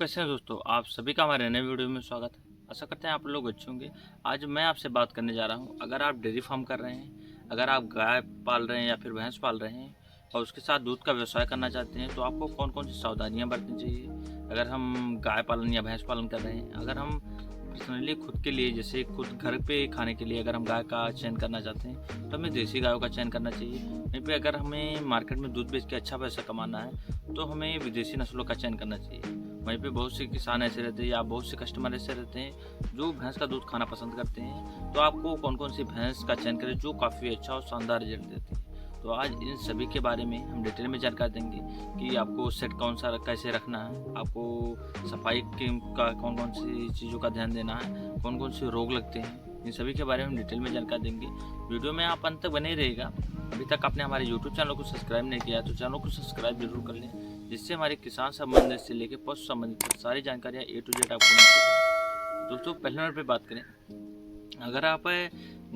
कैसे हैं दोस्तों, आप सभी का हमारे नए वीडियो में स्वागत है। आशा करते हैं आप लोग अच्छे होंगे। आज मैं आपसे बात करने जा रहा हूं, अगर आप डेयरी फार्म कर रहे हैं, अगर आप गाय पाल रहे हैं या फिर भैंस पाल रहे हैं और उसके साथ दूध का व्यवसाय करना चाहते हैं तो आपको कौन कौन सी सावधानियां बरतनी चाहिए। अगर हम गाय पालन या भैंस पालन कर रहे हैं, अगर हम पर्सनली खुद के लिए, जैसे खुद घर पे खाने के लिए अगर हम गाय का चयन करना चाहते हैं तो हमें देसी गायों का चयन करना चाहिए। वहीं पे अगर हमें मार्केट में दूध बेच के अच्छा पैसा कमाना है तो हमें विदेशी नस्लों का चयन करना चाहिए। वहीं पे बहुत से किसान ऐसे रहते हैं या बहुत से कस्टमर ऐसे रहते हैं जो भैंस का दूध खाना पसंद करते हैं। तो आपको कौन कौन सी भैंस का चयन करें जो काफ़ी अच्छा और शानदार रिजल्ट देती है। तो आज इन सभी के बारे में हम डिटेल में जानकारी देंगे कि आपको सेट कौन सा कैसे रखना है, आपको सफाई का कौन कौन सी चीज़ों का ध्यान देना है, कौन कौन से रोग लगते हैं, इन सभी के बारे में हम डिटेल में जानकारी देंगे। वीडियो में आप अंत तक बने रहेगा। अभी तक आपने हमारे यूट्यूब चैनल को सब्सक्राइब नहीं किया तो चैनल को सब्सक्राइब जरूर कर लें, जिससे हमारे किसान संबंधित से लेकर पशु संबंधित सारी जानकारियाँ A to Z आपको मिल। दोस्तों पहले नंबर पर बात करें, अगर आप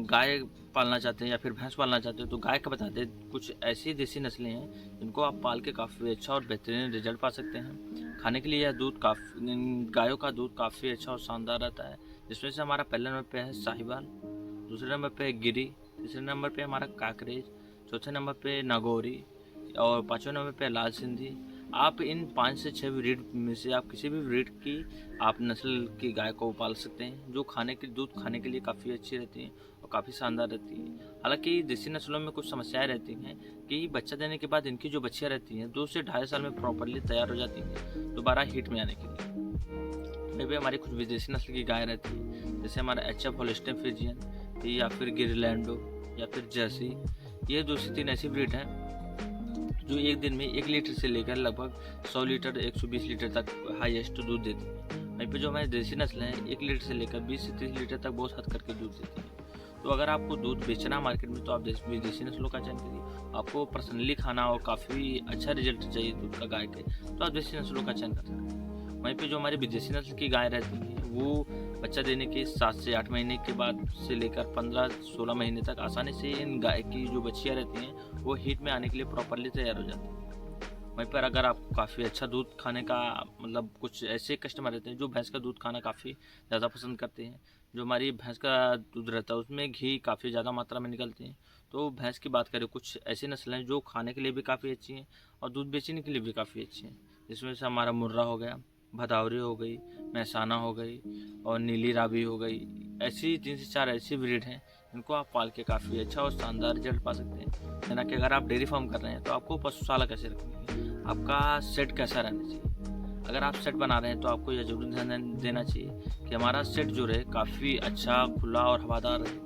गाय पालना चाहते हैं या फिर भैंस पालना चाहते हैं तो गाय का बता दें, कुछ ऐसी देसी नस्लें हैं जिनको आप पाल के काफ़ी अच्छा और बेहतरीन रिजल्ट पा सकते हैं। खाने के लिए यह दूध गायों का दूध काफ़ी अच्छा और शानदार रहता है। जिसमें से हमारा पहले नंबर पे है साहिवाल, दूसरे नंबर पे है गिरी, तीसरे नंबर पे हमारा काकरेज, चौथे नंबर पे नागौरी और पाँचवें नंबर पे लाल सिंधी। आप इन 5 से 6 ब्रीड में से आप किसी भी ब्रीड की आप नस्ल की गाय को पाल सकते हैं जो दूध खाने के लिए काफ़ी अच्छी रहती हैं और काफ़ी शानदार रहती है। हालांकि देसी नस्लों में कुछ समस्याएं रहती हैं कि बच्चा देने के बाद इनकी जो बच्चियां रहती हैं 2 से ढाई साल में प्रॉपरली तैयार हो जाती हैं दोबारा हीट में आने के लिए। में भी हमारी कुछ विदेशी नस्ल की गाय रहती है, जैसे हमारा HF होल्स्टीन फ्रीजियन या फिर गिरलैंडो या फिर जर्सी। ये 2 से 3 ऐसी ब्रीड हैं जो एक दिन में 1 लीटर से लेकर लगभग 100 लीटर 120 लीटर तक हाईएस्ट दूध देती है। वहीं पे जो हमारी देसी नस्ल हैं 1 लीटर से लेकर 20 से 30 लीटर तक बहुत हद करके दूध देती है। तो अगर आपको दूध बेचना मार्केट में तो आप देसी नस्लों का चयन करिए। आपको पर्सनली खाना और काफ़ी अच्छा रिजल्ट चाहिए दूध का गाय के तो आप देसी नस्लों का चयन कर सकते हैं। वहीं पे जो हमारी विदेशी नस्ल की गाय रहती है वो बच्चा देने के 7 से 8 महीने के बाद से लेकर 15-16 महीने तक आसानी से इन गाय की जो बच्चियाँ रहती हैं वो हीट में आने के लिए प्रॉपरली तैयार हो जाती हैं। वहीं पर अगर आपको काफ़ी अच्छा दूध खाने का कुछ ऐसे कस्टमर रहते हैं जो भैंस का दूध खाना काफ़ी ज़्यादा पसंद करते हैं। जो हमारी भैंस का दूध रहता है उसमें घी काफ़ी ज़्यादा मात्रा में निकलती है। तो भैंस की बात करें, कुछ ऐसी नस्लें जो खाने के लिए भी काफ़ी अच्छी हैं और दूध बेचने के लिए भी काफ़ी अच्छी हैं। जिसमें से हमारा मुर्रा हो गया, भदौरी हो गई, महसाना हो गई और नीली रावी हो गई। ऐसी 3 से 4 ऐसी ब्रीड हैं जिनको आप पाल के काफ़ी अच्छा और शानदार रिजल्ट पा सकते हैं। यानी कि अगर आप डेयरी फार्म कर रहे हैं तो आपको पशुशाला कैसे रखनी है, आपका सेट कैसा रहना चाहिए। अगर आप सेट बना रहे हैं तो आपको यह जरूर ध्यान देना चाहिए कि हमारा सेट जो रहे काफ़ी अच्छा, खुला और हवादार रहे।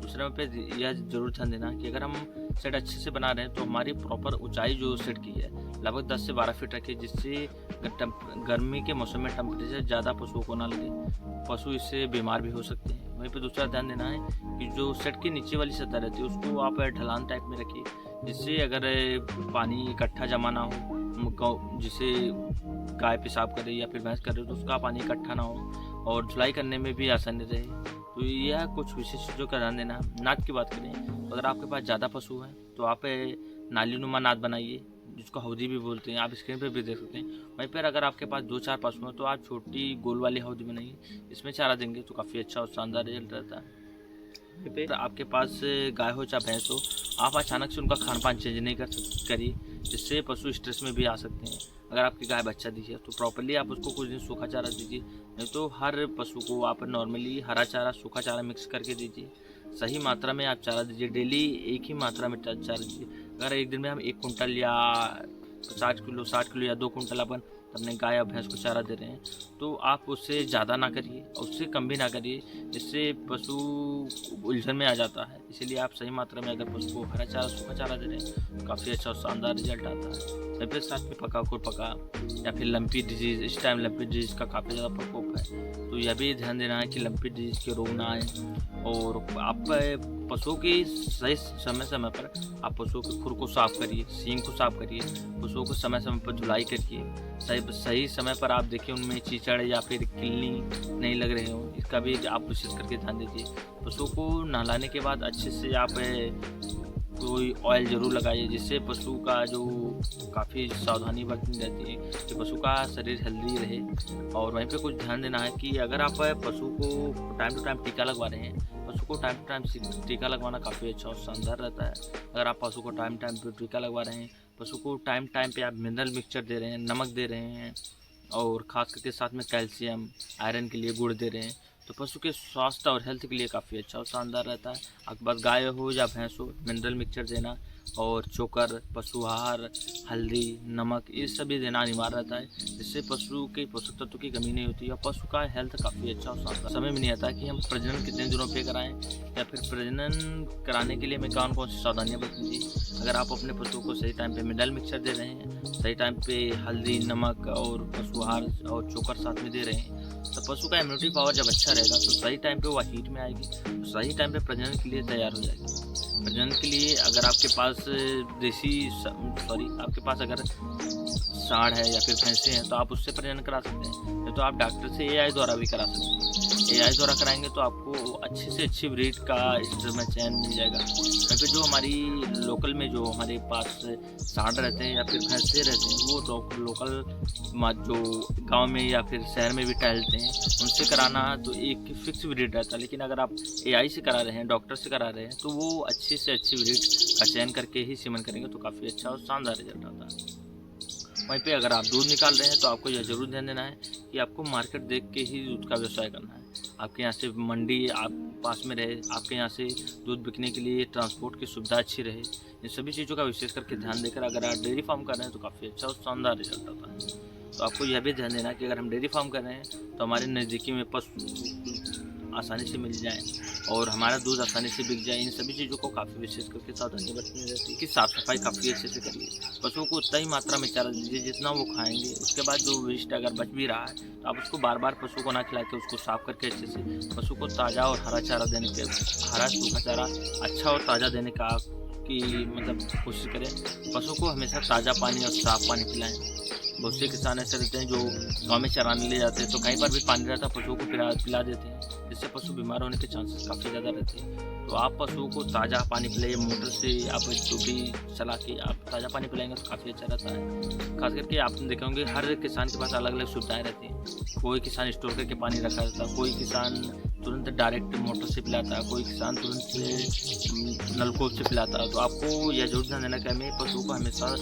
दूसरे नंबर पे यह जरूर ध्यान देना कि अगर हम सेट अच्छे से बना रहे हैं तो हमारी प्रॉपर ऊंचाई जो सेट की है लगभग 10 से 12 फीट रखिए, जिससे गर्मी के मौसम में टेम्परेचर ज़्यादा पशुओं को ना लगे, पशु इससे बीमार भी हो सकते हैं। वहीं पे दूसरा ध्यान देना है कि जो सेट की नीचे वाली सतह रहती है उसको आप ढलान टाइप में रखिए, जिससे अगर पानी इकट्ठा जमा ना हो, जिसे गाय पेशाब करे या फिर भैंस करे तो उसका पानी इकट्ठा ना हो और धुलाई करने में भी आसानी रहे। तो यह कुछ विशेष चीज़ों का ध्यान देना। नाद की बात करें तो अगर आपके पास ज़्यादा पशु हैं तो आप नालीनुमा नाद बनाइए, जिसको हौदी भी बोलते हैं, आप स्क्रीन पे भी देख सकते हैं। वहीं पर अगर आपके पास 2-4 पशु हैं तो आप छोटी गोल वाली हौदी बनाइए, इसमें चारा देंगे तो काफ़ी अच्छा और शानदार रिजल्ट रहता है। फिर आपके पास गाय हो चाहे भैंस हो, आप अचानक से उनका खान पान चेंज नहीं करिए, जिससे पशु स्ट्रेस में भी आ सकते हैं। अगर आपकी गाय बच्चा दी है तो प्रॉपरली आप उसको कुछ दिन सूखा चारा दीजिए, नहीं तो हर पशु को आप नॉर्मली हरा चारा सूखा चारा मिक्स करके दीजिए। सही मात्रा में आप चारा दीजिए, डेली एक ही मात्रा में चारा दीजिए। अगर एक दिन में हम 1 कुंटल या 50 किलो 60 किलो या 2 कुंटल अपन अपने गाय या भैंस को चारा दे रहे हैं तो आप उससे ज़्यादा ना करिए और उससे कम भी ना करिए, इससे पशु उलझन में आ जाता है। इसीलिए आप सही मात्रा में अगर पशु को हरा चारा सूखा चारा दे रहे हैं तो काफ़ी अच्छा और शानदार रिजल्ट आता है। फिर साथ में पका खुरपका या फिर लंपी डिजीज़, इस टाइम लंपी डिजीज़ का काफ़ी ज़्यादा प्रकोप है, तो यह भी ध्यान देना है कि लंपी डिजीज़ के रोग ना आए। और आप पशुओं की सही समय पर आप पशुओं के खुर को साफ़ करिए, सींग को साफ़ करिए, पशुओं को समय पर धुलाई करिए। सही समय पर आप देखिए उनमें चीचड़ या फिर किलनी नहीं लग रहे हो, इसका भी आप विशेष करके ध्यान दीजिए। पशुओं को नहलाने के बाद अच्छे से आप कोई ऑयल ज़रूर लगाइए, जिससे पशु का जो काफ़ी सावधानी बरतनी रहती है कि पशु का शरीर हेल्दी रहे। और वहीं पे कुछ ध्यान देना है कि अगर आप पशु को टाइम टू टाइम टीका लगवा रहे हैं, पशु को टाइम टू टाइम टीका लगवाना काफ़ी अच्छा और शानदार रहता है। अगर आप पशु को टाइम टाइम पे टीका लगवा रहे हैं, पशु को टाइम टाइम पे आप मिनरल मिक्सचर दे रहे हैं, नमक दे रहे हैं और ख़ास करके साथ में कैल्शियम, आयरन के लिए गुड़ दे रहे हैं, तो पशु के स्वास्थ्य और हेल्थ के लिए काफ़ी अच्छा और शानदार रहता है। आपके पास गाय हो या भैंस हो, मिनरल मिक्सचर देना और चोकर, पशु आहार, हल्दी, नमक ये सभी देना अनिवार्य रहता है, जिससे पशु के पोषक तत्वों की कमी नहीं होती है और पशु का हेल्थ काफ़ी अच्छा और शानदार। समझ में नहीं आता कि हम प्रजनन कितने दिनों पे कराएं या फिर प्रजनन कराने के लिए हमें कौन कौन सी सावधानियाँ बरतनी चाहिए। अगर आप अपने पशु को सही टाइम पे मिनरल मिक्सचर दे रहे हैं, सही टाइम पे हल्दी, नमक और पशु आहार और चोकर साथ में दे रहे हैं, तो पशु का इम्यूनिटी पावर जब अच्छा रहेगा तो सही टाइम पे वो हीट में आएगी, तो सही टाइम पे प्रजनन के लिए तैयार हो जाएगी। प्रजनन के लिए अगर आपके पास आपके पास अगर सांड है या फिर भैंसे हैं तो आप उससे प्रजनन करा सकते हैं, नहीं तो आप डॉक्टर से एआई द्वारा भी करा सकते हैं। एआई द्वारा कराएंगे तो आपको अच्छी से अच्छी ब्रीड का इस में चयन मिल जाएगा। वहीं पे जो हमारी लोकल में जो हमारे पास सांड रहते हैं या फिर भैंसे रहते हैं, वो लोकल जो गांव में या फिर शहर में भी टहलते हैं, उनसे कराना तो एक फिक्स ब्रीड रहता है। लेकिन अगर आप एआई से करा रहे हैं, डॉक्टर से करा रहे हैं, तो वो अच्छी से अच्छी ब्रीड का चयन करके ही सीमन करेंगे तो काफ़ी अच्छा और शानदार रिजल्ट आता है। वहीं पे अगर आप दूध निकाल रहे हैं तो आपको यह ज़रूर ध्यान देना है कि आपको मार्केट देख के ही दूध का व्यवसाय करना है। आपके यहाँ से मंडी आप पास में रहे, आपके यहाँ से दूध बिकने के लिए ट्रांसपोर्ट की सुविधा अच्छी रहे, इन सभी चीज़ों का विशेष करके ध्यान देकर अगर आप डेयरी फार्म कर रहे हैं तो काफ़ी अच्छा और शानदार रिजल्ट आता है। तो आपको यह भी ध्यान देना कि अगर हम डेयरी फार्म कर रहे हैं तो हमारे नज़दीकी में पशु आसानी से मिल जाए और हमारा दूध आसानी से बिक जाए, इन सभी चीज़ों को काफ़ी विशेष करके सावधानी बरतनी रहती है कि साफ़ सफाई काफ़ी अच्छे से करिए। पशुओं को उतना ही मात्रा में चारा दीजिए जितना वो खाएंगे। उसके बाद जो वेस्ट अगर बच भी रहा है तो आप उसको बार बार पशु को ना खिला के उसको साफ़ करके अच्छे से पशु को ताज़ा और हरा चारा देने के, हरा सूखा चारा अच्छा और ताज़ा देने का की कोशिश करें। पशु को हमेशा ताज़ा पानी और साफ़ पानी पिलाएं। बहुत से किसान ऐसे रहते हैं जो गांव में चराने ले जाते हैं तो कहीं पर भी पानी रहता है पशुओं को पिला देते हैं, जिससे पशु बीमार होने के चांसेस काफ़ी ज़्यादा रहते हैं। तो आप पशुओं को ताज़ा पानी पिलाइए, मोटर से आप जो भी चला के आप ताज़ा पानी पिलाएंगे तो काफ़ी अच्छा रहता है। खास करके आपने देखे होंगे हर किसान के पास अलग अलग सुविधाएँ रहती हैं। कोई किसान स्टोर करके पानी रखा रहता है, कोई किसान तुरंत डायरेक्ट मोटर से पिलाता है, कोई किसान तुरंत से नलकूप से पिलाता है। तो आपको यह जरूर ध्यान देना कि हमें पशुओं को हमेशा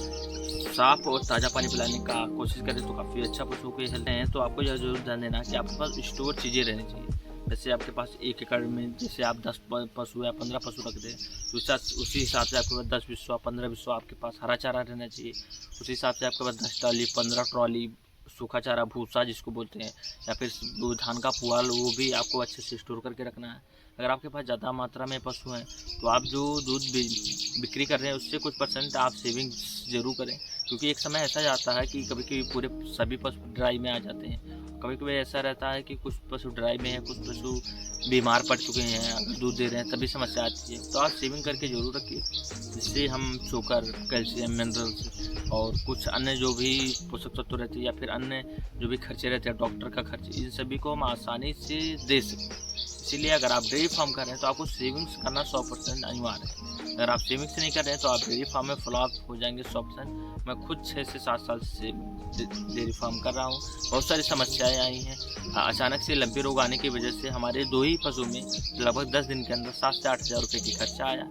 साफ और ताज़ा पानी पिलाने का कोशिश करें तो काफ़ी अच्छा पशुओं के हेल्थ हैं। तो आपको यह जरूर ध्यान देना कि आपके पास स्टोर चीज़ें रहनी चाहिए। जैसे आपके पास 1 एकड़ में जैसे आप 10 पशु या 15 पशु रख दें तो उसी हिसाब से आपके पास 10 बिस्वा 15 बिस्वा आपके पास हरा चारा रहना चाहिए। उसी हिसाब से आपके पास 10 ट्रॉली 15 ट्रॉली सूखा चारा भूसा जिसको बोलते हैं या फिर धान का पुआल, वो भी आपको अच्छे से स्टोर करके रखना है। अगर आपके पास ज़्यादा मात्रा में पशु हैं तो आप जो दूध बिक्री कर रहे हैं उससे कुछ % आप सेविंग ज़रूर करें, क्योंकि एक समय ऐसा जाता है कि कभी कभी पूरे सभी पशु ड्राई में आ जाते हैं। कभी कभी ऐसा रहता है कि कुछ पशु ड्राई में है, कुछ पशु बीमार पड़ चुके हैं, अगर दूध दे रहे हैं तभी समस्या आती है। तो आप सेविंग करके ज़रूर रखिए, जिससे हम चोकर, कैल्शियम, मिनरल्स और कुछ अन्य जो भी पोषक तत्व रहते हैं या फिर अन्य जो भी खर्चे रहते हैं, डॉक्टर का खर्च, इन सभी को हम आसानी से दे सकें। इसीलिए अगर आप डेयरी फार्म कर रहे हैं तो आपको सेविंग्स करना 100% अनिवार्य है। अगर आप सेविंग्स नहीं कर रहे हैं तो आप डेयरी फार्म में फ्लॉप हो जाएंगे 100%। मैं खुद 6 से 7 साल से डेयरी फार्म कर रहा हूँ। बहुत सारी समस्याएं आई हैं। अचानक से लंबी रोग आने की वजह से हमारे 2 ही पशु में लगभग 10 दिन के अंदर 7 से 8 हज़ार रुपये की खर्चा आया।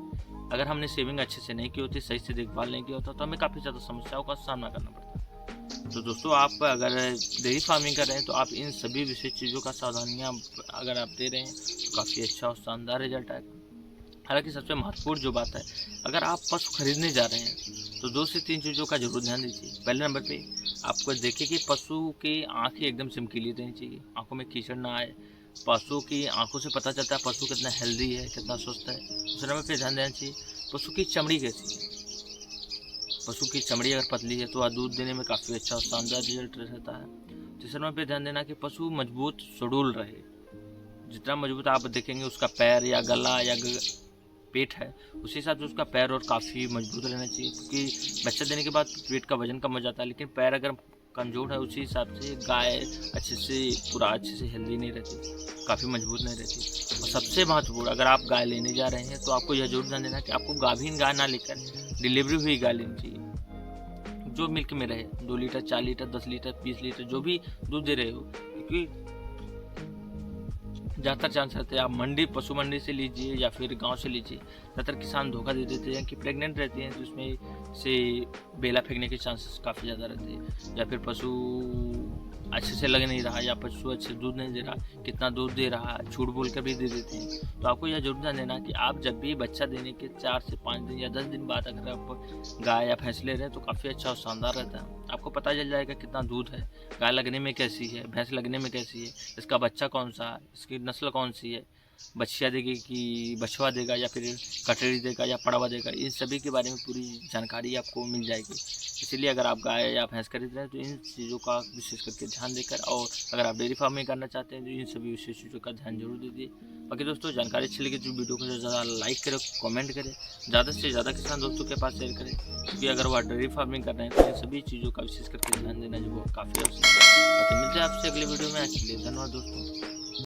अगर हमने सेविंग अच्छे से नहीं की होती, सही से देखभाल नहीं किया होता तो हमें काफ़ी ज़्यादा समस्याओं का सामना करना पड़ता। तो दोस्तों, आप अगर डेयरी फार्मिंग कर रहे हैं तो आप इन सभी विशेष चीज़ों का सावधानियाँ अगर आप दे रहे हैं तो काफ़ी अच्छा और शानदार रिजल्ट आएगा। हालांकि सबसे महत्वपूर्ण जो बात है, अगर आप पशु खरीदने जा रहे हैं तो 2 से 3 चीज़ों का जरूर ध्यान दीजिए। पहले नंबर पे आपको देखिए कि पशु की आँखें एकदम चमकीली रहनी चाहिए, आँखों में कीचड़ ना आए। पशु की आँखों से पता चलता है पशु कितना हेल्दी है, कितना स्वस्थ है। दूसरे नंबर पर ध्यान देना चाहिए पशु की चमड़ी कैसी है। पशु की चमड़ी अगर पतली है तो दूध देने में काफ़ी अच्छा और शानदार रिजल्ट रहता है। तीसरे नंबर पे ध्यान देना कि पशु मजबूत सुडौल रहे। जितना मजबूत आप देखेंगे उसका पैर या गला या पेट है, उसी हिसाब से उसका पैर और काफ़ी मजबूत रहना चाहिए, क्योंकि बच्चा देने के बाद पेट का वजन कम हो जाता है, लेकिन पैर अगर कमज़ोर है उसी हिसाब से गाय अच्छे से हेल्दी नहीं रहती, काफ़ी मजबूत नहीं रहती। और सबसे महत्वपूर्ण, अगर आप गाय लेने जा रहे हैं तो आपको यह जरूर ध्यान देना कि आपको गाभिन गाय ना लेकर डिलीवरी हुई गाय लेनी चाहिए, जो मिल्क में रहे, 2 लीटर, 4 लीटर, 10 लीटर, 20 लीटर, जो भी दूध दे रहे हो। क्योंकि ज़्यादातर चांस रहते हैं आप पशु मंडी से लीजिए या फिर गांव से लीजिए, ज़्यादातर किसान धोखा दे देते हैं कि प्रेग्नेंट रहती हैं, तो उसमें से बेला फेंकने के चांसेस काफ़ी ज़्यादा रहते हैं, या फिर पशु अच्छे से लग नहीं रहा, या पशु अच्छे से दूध नहीं दे रहा, कितना दूध दे रहा, झूठ बोल कर भी दे देते हैं। तो आपको यह जरूर ध्यान देना कि आप जब भी बच्चा देने के 4 से 5 दिन या 10 दिन बाद अगर आप गाय या भैंस ले रहे हैं तो काफ़ी अच्छा और शानदार रहता है। आपको पता चल जाएगा कितना दूध है, गाय लगने में कैसी है, भैंस लगने में कैसी है, इसका बच्चा कौन सा है, इसकी नस्ल कौन सी है, बच्चिया देगी कि बछवा देगा, या फिर कटरी देगा या पड़वा देगा, इन सभी के बारे में पूरी जानकारी आपको मिल जाएगी। इसीलिए अगर आप गाय या भैंस खरीद रहे हैं तो इन चीज़ों का विशेष करके ध्यान देकर, और अगर आप डेयरी फार्मिंग करना चाहते हैं तो इन सभी विशेष चीज़ों का ध्यान जरूर दीजिए। बाकी दोस्तों, जानकारी अच्छी लगी तो वीडियो को ज़्यादा लाइक करें, कमेंट करें, ज़्यादा से ज़्यादा किसान दोस्तों के पास शेयर करें, क्योंकि अगर वह डेयरी फार्मिंग कर रहे हैं तो इन सभी चीज़ों का विशेष करके ध्यान देना जो काफ़ी आवश्यक है। बाकी मिलते हैं आपसे अगले वीडियो में। आज के लिए धन्यवाद दोस्तों।